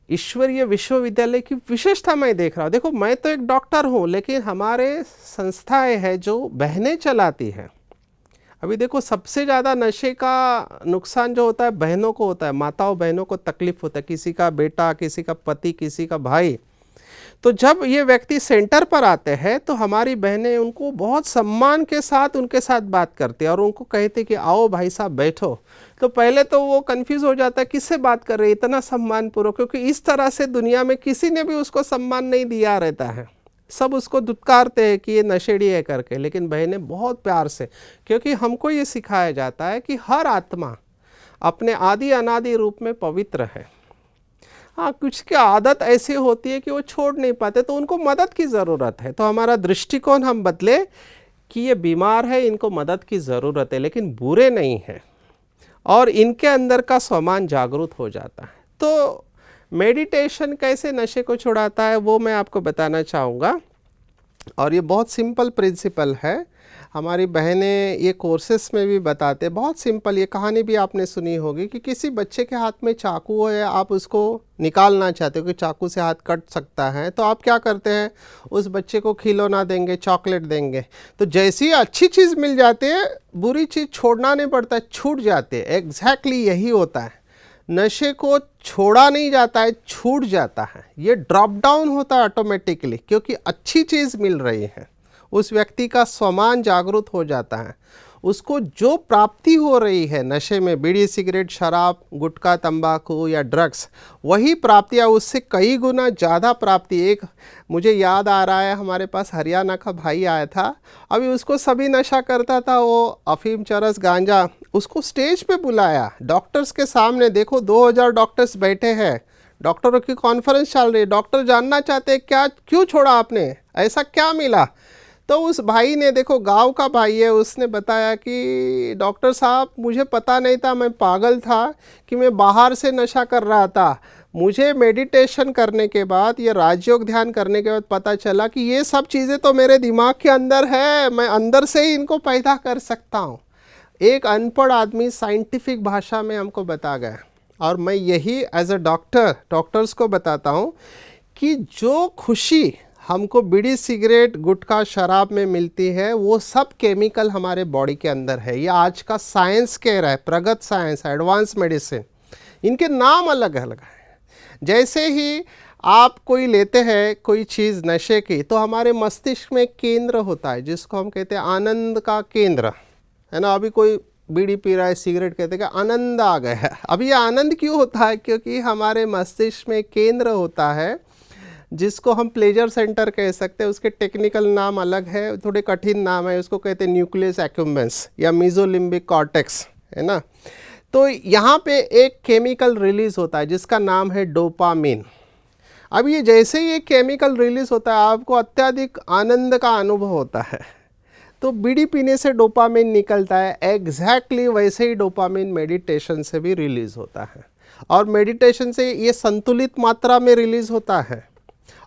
ईश्वरीय विश्वविद्यालय की विशेषता मैं देख रहा हूँ। देखो मैं तो एक डॉक्टर हूँ, लेकिन हमारे संस्थाएँ हैं जो बहनें चलाती हैं। अभी देखो सबसे ज़्यादा नशे का नुकसान जो होता है बहनों को होता है, माताओं बहनों को तकलीफ होता है, किसी का बेटा, किसी का पति, किसी का भाई। तो जब ये व्यक्ति सेंटर पर आते हैं तो हमारी बहनें उनको बहुत सम्मान के साथ उनके साथ बात करती है और उनको कहते कि आओ भाई साहब बैठो। तो पहले तो वो कंफ्यूज हो जाता है, किससे बात कर रहे हैं इतना सम्मानपूर्वक, क्योंकि इस तरह से दुनिया में किसी ने भी उसको सम्मान नहीं दिया रहता है। सब उसको दुत्कारते हैं कि ये नशेड़ी है करके, लेकिन बहनें बहुत प्यार से, क्योंकि हमको ये सिखाया जाता है कि हर आत्मा अपने आदि अनादि रूप में पवित्र है। हाँ, कुछ की आदत ऐसी होती है कि वो छोड़ नहीं पाते, तो उनको मदद की ज़रूरत है। तो हमारा दृष्टिकोण हम बदले कि ये बीमार है, इनको मदद की ज़रूरत है, लेकिन बुरे नहीं हैं, और इनके अंदर का स्वमान जागरूक हो जाता है। तो मेडिटेशन कैसे नशे को छुड़ाता है वो मैं आपको बताना चाहूँगा, और ये बहुत सिंपल प्रिंसिपल है। हमारी बहनें ये कोर्सेस में भी बताते हैं, बहुत सिंपल। ये कहानी भी आपने सुनी होगी कि किसी बच्चे के हाथ में चाकू है, आप उसको निकालना चाहते हो कि चाकू से हाथ कट सकता है, तो आप क्या करते हैं, उस बच्चे को खिलौना देंगे, चॉकलेट देंगे। तो जैसी अच्छी चीज़ मिल जाती है, बुरी चीज़ छोड़ना नहीं पड़ता, छूट जाते हैं। एग्जैक्टली यही होता है, नशे को छोड़ा नहीं जाता है, छूट जाता है। ये ड्रॉप डाउन होता है ऑटोमेटिकली, क्योंकि अच्छी चीज़ मिल रही है। उस व्यक्ति का स्वमान जागरूक हो जाता है, उसको जो प्राप्ति हो रही है नशे में, बीड़ी सिगरेट शराब गुटखा तंबाकू या ड्रग्स, वही प्राप्तियाँ उससे कई गुना ज़्यादा प्राप्ति। एक मुझे याद आ रहा है, हमारे पास हरियाणा का भाई आया था, अभी उसको सभी नशा करता था, वो अफीम चरस गांजा। उसको स्टेज पे बुलाया डॉक्टर्स के सामने, देखो 2000 डॉक्टर्स बैठे हैं, डॉक्टरों की कॉन्फ्रेंस चल रही है, डॉक्टर जानना चाहते हैं क्या, क्यों छोड़ा आपने, ऐसा क्या मिला। तो उस भाई ने, देखो गांव का भाई है, उसने बताया कि डॉक्टर साहब मुझे पता नहीं था, मैं पागल था कि मैं बाहर से नशा कर रहा था, मुझे मेडिटेशन करने के बाद, ये राजयोग ध्यान करने के बाद पता चला कि ये सब चीज़ें तो मेरे दिमाग के अंदर है, मैं अंदर से ही इनको पैदा कर सकता हूँ। एक अनपढ़ आदमी साइंटिफिक भाषा में हमको बता गया, और मैं यही एज अ डॉक्टर्स को बताता हूँ कि जो खुशी हमको बीड़ी सिगरेट गुटखा शराब में मिलती है वो सब केमिकल हमारे बॉडी के अंदर है। ये आज का साइंस कह रहा है, प्रगत साइंस, एडवांस मेडिसिन, इनके नाम अलग अलग हैं। जैसे ही आप कोई लेते हैं कोई चीज़ नशे की, तो हमारे मस्तिष्क में एक केंद्र होता है जिसको हम कहते हैं आनंद का केंद्र, है ना। अभी कोई बीड़ी पी रहा है, सिगरेट कहते हैं कि आनंद आ गया है। अभी ये आनंद क्यों होता है? क्योंकि हमारे मस्तिष्क में एक केंद्र होता है जिसको हम प्लेजर सेंटर कह सकते हैं। उसके टेक्निकल नाम अलग है, थोड़े कठिन नाम है। उसको कहते हैं न्यूक्लियस एक्यूम्बेंस या मेसोलिम्बिक कॉर्टेक्स, है ना। तो यहाँ पे एक केमिकल रिलीज होता है जिसका नाम है डोपामिन। अब ये जैसे ही एक केमिकल रिलीज होता है आपको अत्यधिक आनंद का अनुभव होता है। तो बीड़ी पीने से डोपामिन निकलता है, एग्जैक्टली वैसे ही डोपामिन मेडिटेशन से भी रिलीज होता है। और मेडिटेशन से ये संतुलित मात्रा में रिलीज होता है,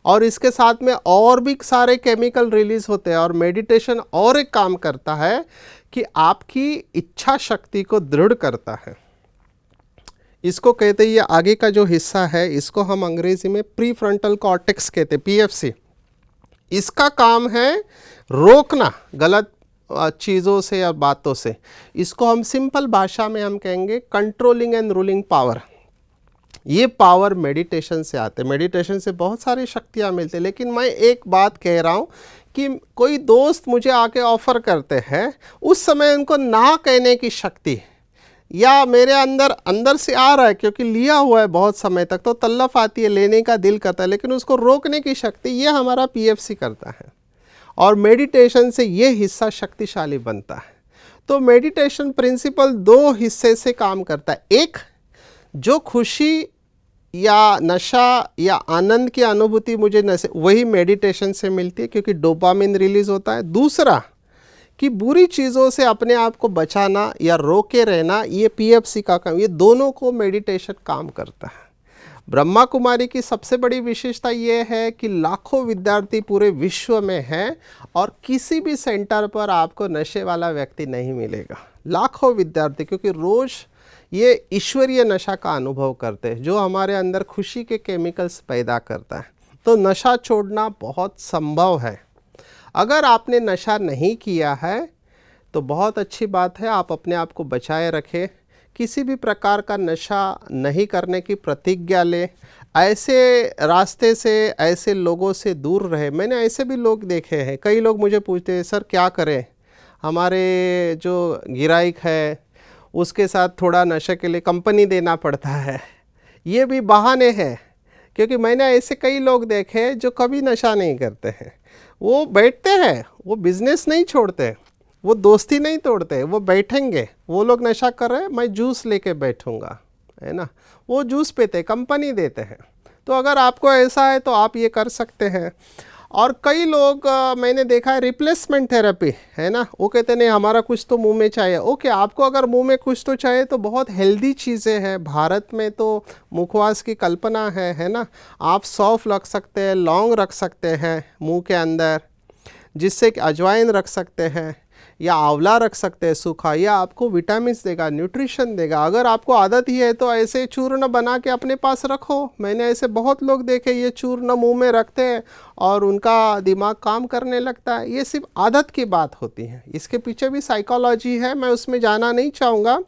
और इसके साथ में और भी सारे केमिकल रिलीज होते हैं। और मेडिटेशन और एक काम करता है कि आपकी इच्छा शक्ति को दृढ़ करता है। इसको कहते हैं, ये आगे का जो हिस्सा है इसको हम अंग्रेजी में प्री फ्रंटल कॉर्टेक्स कहते हैं, पीएफसी। इसका काम है रोकना गलत चीज़ों से या बातों से। इसको हम सिंपल भाषा में हम कहेंगे कंट्रोलिंग एंड रूलिंग पावर। ये पावर मेडिटेशन से आते हैं। मेडिटेशन से बहुत सारी शक्तियाँ मिलती हैं। लेकिन मैं एक बात कह रहा हूँ कि कोई दोस्त मुझे आके ऑफ़र करते हैं, उस समय उनको ना कहने की शक्ति, या मेरे अंदर से आ रहा है क्योंकि लिया हुआ है बहुत समय तक, तो तल्लफ आती है, लेने का दिल करता है, लेकिन उसको रोकने की शक्ति ये हमारा पीएफसी करता है। और मेडिटेशन से ये हिस्सा शक्तिशाली बनता है। तो मेडिटेशन प्रिंसिपल दो हिस्से से काम करता है। एक, जो खुशी या नशा या आनंद की अनुभूति मुझे वही मेडिटेशन से मिलती है क्योंकि डोपामिन रिलीज होता है। दूसरा, कि बुरी चीज़ों से अपने आप को बचाना या रोके रहना, ये पीएफसी का काम। ये दोनों को मेडिटेशन काम करता है। ब्रह्मा कुमारी की सबसे बड़ी विशेषता ये है कि लाखों विद्यार्थी पूरे विश्व में हैं और किसी भी सेंटर पर आपको नशे वाला व्यक्ति नहीं मिलेगा। लाखों विद्यार्थी, क्योंकि रोज़ ये ईश्वरीय नशा का अनुभव करते हैं जो हमारे अंदर खुशी के केमिकल्स पैदा करता है। तो नशा छोड़ना बहुत संभव है। अगर आपने नशा नहीं किया है तो बहुत अच्छी बात है, आप अपने आप को बचाए रखें। किसी भी प्रकार का नशा नहीं करने की प्रतिज्ञा लें। ऐसे रास्ते से, ऐसे लोगों से दूर रहे। मैंने ऐसे भी लोग देखे हैं। कई लोग मुझे पूछते हैं, सर क्या करें, हमारे जो गिराइक है उसके साथ थोड़ा नशे के लिए कंपनी देना पड़ता है। ये भी बहाने हैं, क्योंकि मैंने ऐसे कई लोग देखे जो कभी नशा नहीं करते हैं। वो बैठते हैं, वो बिज़नेस नहीं छोड़ते, वो दोस्ती नहीं तोड़ते, वो बैठेंगे। वो लोग नशा कर रहे हैं, मैं जूस लेके बैठूंगा, है ना। वो जूस पीते, कंपनी देते हैं। तो अगर आपको ऐसा है तो आप ये कर सकते हैं। और कई लोग मैंने देखा है रिप्लेसमेंट थेरेपी, है ना। वो कहते नहीं हमारा कुछ तो मुंह में चाहिए। ओके, आपको अगर मुंह में कुछ तो चाहिए तो बहुत हेल्दी चीज़ें हैं। भारत में तो मुखवास की कल्पना है ना। आप सौंफ रख सकते हैं, लौंग रख सकते हैं मुंह के अंदर, जिससे कि अजवाइन रख सकते हैं, या आंवला रख सकते हैं सूखा। या आपको विटामिन देगा, न्यूट्रिशन देगा। अगर आपको आदत ही है तो ऐसे चूर्ण बना के अपने पास रखो। मैंने ऐसे बहुत लोग देखे, ये चूर्ण मुंह में रखते हैं और उनका दिमाग काम करने लगता है। ये सिर्फ आदत की बात होती है, इसके पीछे भी साइकोलॉजी है, मैं उसमें जाना नहीं चाहूँगा।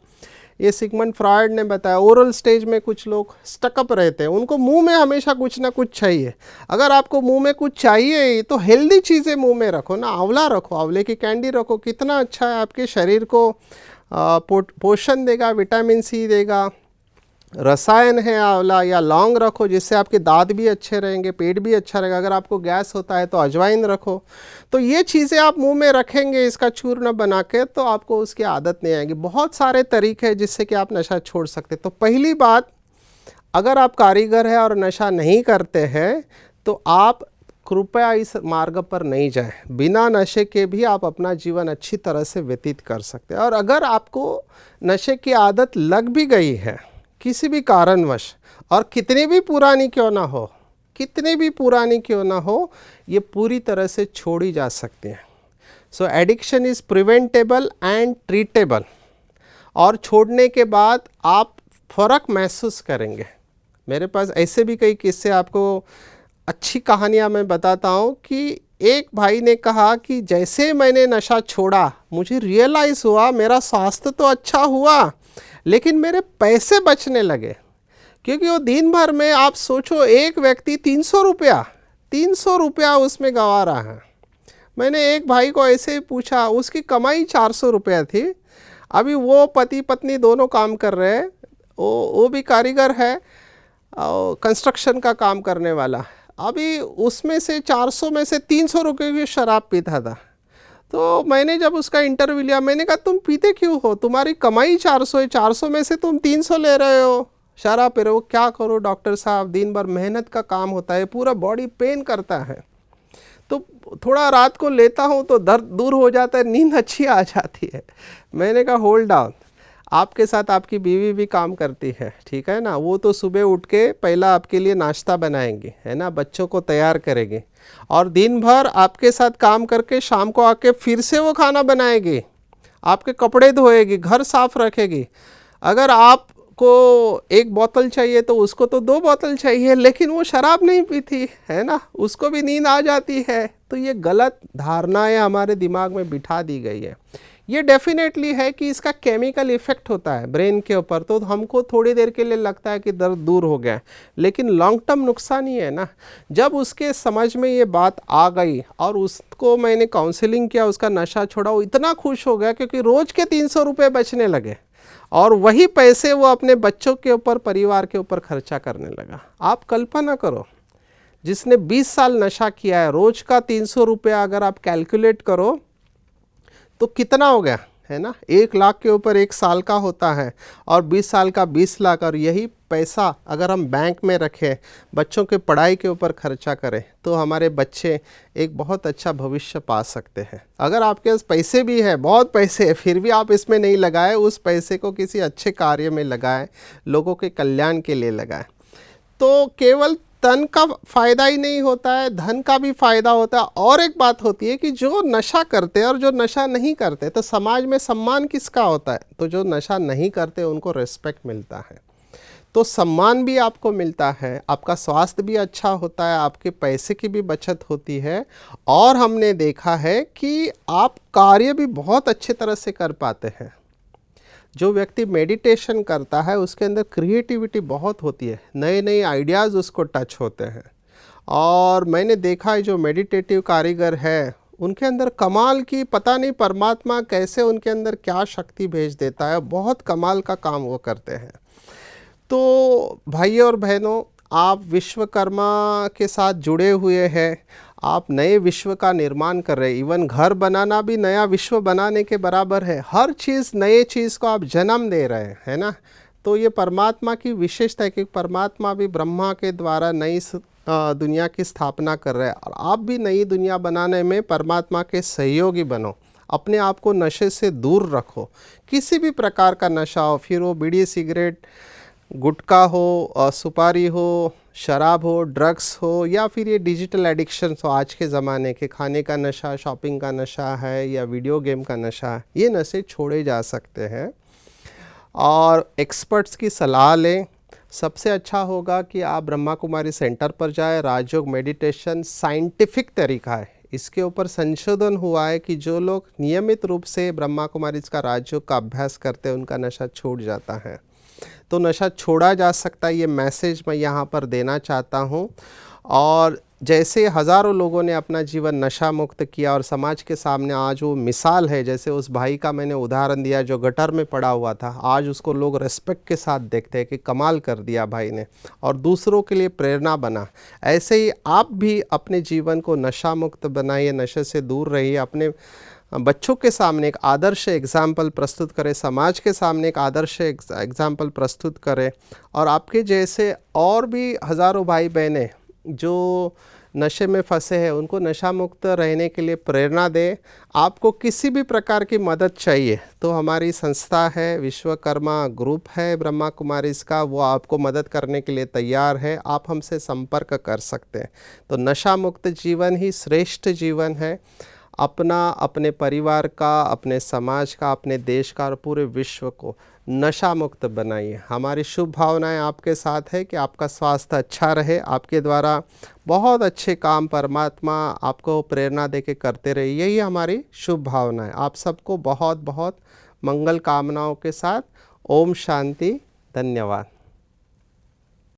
ये सिगमंड फ्रॉयड ने बताया। ओरल स्टेज में कुछ लोग स्टकअप रहते हैं, उनको मुंह में हमेशा कुछ ना कुछ चाहिए। अगर आपको मुंह में कुछ चाहिए तो हेल्दी चीज़ें मुंह में रखो ना। आंवला रखो, आंवले की कैंडी रखो, कितना अच्छा है, आपके शरीर को पोषण देगा, विटामिन सी देगा, रसायन है आंवला। या लौंग रखो, जिससे आपके दांत भी अच्छे रहेंगे, पेट भी अच्छा रहेगा। अगर आपको गैस होता है तो अजवाइन रखो। तो ये चीज़ें आप मुंह में रखेंगे इसका चूर्ण बना के, तो आपको उसकी आदत नहीं आएगी। बहुत सारे तरीके हैं जिससे कि आप नशा छोड़ सकते। तो पहली बात, अगर आप कारीगर हैं और नशा नहीं करते हैं तो आप कृपया इस मार्ग पर नहीं जाएं। बिना नशे के भी आप अपना जीवन अच्छी तरह से व्यतीत कर सकते हैं। और अगर आपको नशे की आदत लग भी गई है, किसी भी कारणवश, और कितनी भी पुरानी क्यों ना हो, कितनी भी पुरानी क्यों ना हो, ये पूरी तरह से छोड़ी जा सकती है। So addiction is preventable and treatable, और छोड़ने के बाद आप फ़र्क महसूस करेंगे। मेरे पास ऐसे भी कई किस्से, आपको अच्छी कहानियाँ मैं बताता हूँ कि एक भाई ने कहा कि जैसे मैंने नशा छोड़ा मुझे रियलाइज़ हुआ मेरा स्वास्थ्य तो अच्छा हुआ लेकिन मेरे पैसे बचने लगे। क्योंकि वो दिन भर में, आप सोचो, एक व्यक्ति 300 रुपया उसमें गंवा रहा है। मैंने एक भाई को ऐसे ही पूछा, उसकी कमाई 400 रुपया थी। अभी वो पति पत्नी दोनों काम कर रहे हैं, वो भी कारीगर है, कंस्ट्रक्शन का काम करने वाला। अभी उसमें से 400 में से 300 रुपये की शराब पीता था। तो मैंने जब उसका इंटरव्यू लिया, मैंने कहा तुम पीते क्यों हो, तुम्हारी कमाई 400 है, 400 में से तुम 300 ले रहे हो, शराब पी रहे हो। क्या करो डॉक्टर साहब, दिन भर मेहनत का काम होता है, पूरा बॉडी पेन करता है, तो थोड़ा रात को लेता हूँ तो दर्द दूर हो जाता है, नींद अच्छी आ जाती है। मैंने कहा होल्ड डाउन, आपके साथ आपकी बीवी भी काम करती है, ठीक है ना, वो तो सुबह उठ के पहला आपके लिए नाश्ता बनाएंगी, है ना, बच्चों को तैयार करेगी, और दिन भर आपके साथ काम करके शाम को आके फिर से वो खाना बनाएगी, आपके कपड़े धोएगी, घर साफ रखेगी। अगर आपको एक बोतल चाहिए तो उसको तो 2 बोतल चाहिए, लेकिन वो शराब नहीं पीती, है ना, उसको भी नींद आ जाती है। तो ये गलत धारणाएं हमारे दिमाग में बिठा दी गई है। ये डेफिनेटली है कि इसका केमिकल इफेक्ट होता है ब्रेन के ऊपर, तो हमको थोड़ी देर के लिए लगता है कि दर्द दूर हो गया, लेकिन लॉन्ग टर्म नुकसान ही है ना। जब उसके समझ में ये बात आ गई और उसको मैंने काउंसलिंग किया, उसका नशा छोड़ा, वो इतना खुश हो गया क्योंकि रोज़ के 300 रुपये बचने लगे, और वही पैसे वो अपने बच्चों के ऊपर, परिवार के ऊपर खर्चा करने लगा। आप कल्पना करो, जिसने 20 साल नशा किया है, रोज़ का 300 रुपया अगर आप कैलकुलेट करो तो कितना हो गया, है ना, 1 लाख के ऊपर 1 साल का होता है, और 20 साल का 20 लाख। और यही पैसा अगर हम बैंक में रखें, बच्चों के पढ़ाई के ऊपर खर्चा करें, तो हमारे बच्चे एक बहुत अच्छा भविष्य पा सकते हैं। अगर आपके पास पैसे भी है, बहुत पैसे, फिर भी आप इसमें नहीं लगाए, उस पैसे को किसी अच्छे कार्य में लगाएं, लोगों के कल्याण के लिए लगाएं। तो केवल तन का फ़ायदा ही नहीं होता है, धन का भी फ़ायदा होता है। और एक बात होती है कि जो नशा करते हैं और जो नशा नहीं करते, तो समाज में सम्मान किसका होता है, तो जो नशा नहीं करते उनको रिस्पेक्ट मिलता है, तो सम्मान भी आपको मिलता है, आपका स्वास्थ्य भी अच्छा होता है, आपके पैसे की भी बचत होती है, और हमने देखा है कि आप कार्य भी बहुत अच्छे तरह से कर पाते हैं। जो व्यक्ति मेडिटेशन करता है उसके अंदर क्रिएटिविटी बहुत होती है, नए नए आइडियाज़ उसको टच होते हैं। और मैंने देखा है जो मेडिटेटिव कारीगर है उनके अंदर कमाल की, पता नहीं परमात्मा कैसे उनके अंदर क्या शक्ति भेज देता है, बहुत कमाल का काम वो करते हैं। तो भाइयों और बहनों, आप विश्वकर्मा के साथ जुड़े हुए हैं, आप नए विश्व का निर्माण कर रहे हैं। इवन घर बनाना भी नया विश्व बनाने के बराबर है, हर चीज़, नए चीज़ को आप जन्म दे रहे हैं, है ना। तो ये परमात्मा की विशेषता है कि परमात्मा भी ब्रह्मा के द्वारा नई दुनिया की स्थापना कर रहे हैं, और आप भी नई दुनिया बनाने में परमात्मा के सहयोगी बनो। अपने आप को नशे से दूर रखो, किसी भी प्रकार का नशा हो, फिर वो बीड़ी, सिगरेट, गुटखा हो, सुपारी हो, शराब हो, ड्रग्स हो, या फिर ये डिजिटल एडिक्शंस हो, आज के ज़माने के खाने का नशा, शॉपिंग का नशा है, या वीडियो गेम का नशा है, ये नशे छोड़े जा सकते हैं। और एक्सपर्ट्स की सलाह लें। सबसे अच्छा होगा कि आप ब्रह्मा कुमारी सेंटर पर जाएं। राजयोग मेडिटेशन साइंटिफिक तरीका है, इसके ऊपर संशोधन हुआ है कि जो लोग नियमित रूप से ब्रह्मा कुमारी का राजयोग का अभ्यास करते हैं उनका नशा छूट जाता है। तो नशा छोड़ा जा सकता है, ये मैसेज मैं यहाँ पर देना चाहता हूँ। और जैसे हज़ारों लोगों ने अपना जीवन नशा मुक्त किया और समाज के सामने आज वो मिसाल है, जैसे उस भाई का मैंने उदाहरण दिया जो गटर में पड़ा हुआ था, आज उसको लोग रेस्पेक्ट के साथ देखते हैं कि कमाल कर दिया भाई ने, और दूसरों के लिए प्रेरणा बना। ऐसे ही आप भी अपने जीवन को नशा मुक्त बनाइए, नशे से दूर रहिए, अपने बच्चों के सामने एक आदर्श एग्जाम्पल प्रस्तुत करें, समाज के सामने एक आदर्श एग्जाम्पल प्रस्तुत करें। और आपके जैसे और भी हज़ारों भाई बहनें जो नशे में फंसे हैं उनको नशा मुक्त रहने के लिए प्रेरणा दें। आपको किसी भी प्रकार की मदद चाहिए तो हमारी संस्था है, विश्वकर्मा ग्रुप है ब्रह्मा कुमारीज का, वो आपको मदद करने के लिए तैयार है। आप हमसे संपर्क कर सकते हैं। तो नशा मुक्त जीवन ही श्रेष्ठ जीवन है। अपना, अपने परिवार का, अपने समाज का, अपने देश का और पूरे विश्व को नशा मुक्त बनाइए। हमारी शुभ भावनाएं आपके साथ है कि आपका स्वास्थ्य अच्छा रहे, आपके द्वारा बहुत अच्छे काम परमात्मा आपको प्रेरणा दे के करते रहे, यही हमारी शुभ भावना है। आप सबको बहुत बहुत मंगल कामनाओं के साथ ओम शांति, धन्यवाद।